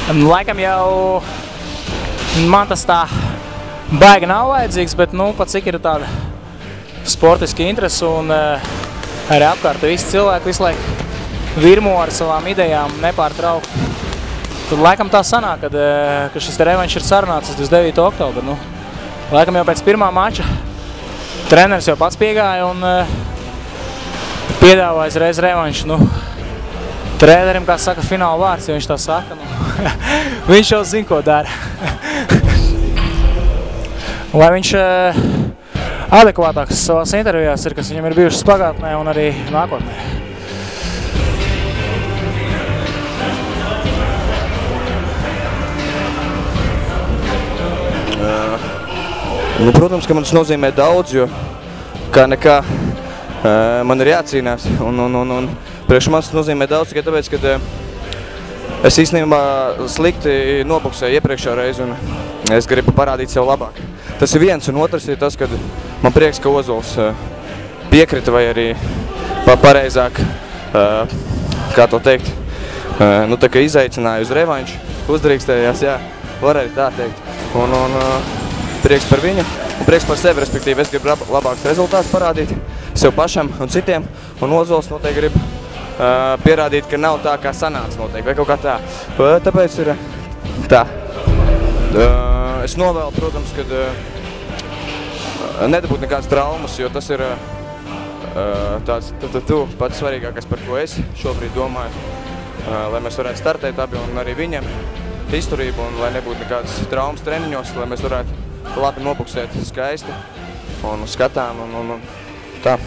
Laikam jau man tas tā baigi nav vajadzīgs, bet nu, pat cik ir tāda sportiska interese un arī apkārt visi cilvēki visu laiku virmo ar savām idejām nepārtraukt. Tad laikam tā sanāk, ka šis revanšs ir sarunāts 29. oktobra. Nu, laikam jau pēc pirmā mača treneris jau pats piegāja un piedāvāja reiz revanšu. Nu, trenerim, kā saka, fināla vārds, ja viņš tā saka, nu, viņš jau zina, ko dara. Lai viņš adekvātāks savās intervijās ir, kas viņam ir bijušas pagātnē un arī nākotnē. Nu, protams, ka man tas nozīmē daudz, jo kā nekā man ir jācīnās. Un priekš man tas nozīmē daudz tikai tāpēc, ka es īstenībā slikti noboksēju iepriekšā reizi un es gribu parādīt sev labāk. Tas ir viens, un otrs ir tas, ka man prieks, ka Ozols piekrita vai arī pareizāk, kā to teikt, nu tā kā izaicināja uz revanšu, uzdrīkstējās, jā, var arī tā teikt. Un prieks par viņu, un prieks par sevi, respektīvi es gribu labāks rezultāts parādīt sev pašam un citiem, un Ozols noteikti grib pierādīt, ka nav tā, kā sanāks noteikti, vai kaut kā tā. Tāpēc ir tā. Es novēlu, protams, kad nedabūt nekādas traumas, jo tas ir tāds pats svarīgākais, par ko es šobrīd domāju, lai mēs varētu startēt abi un arī viņam izturību un lai nebūtu nekādas traumas treniņos, lai mēs varētu labi nobuksēt skaisti un skatām un tā.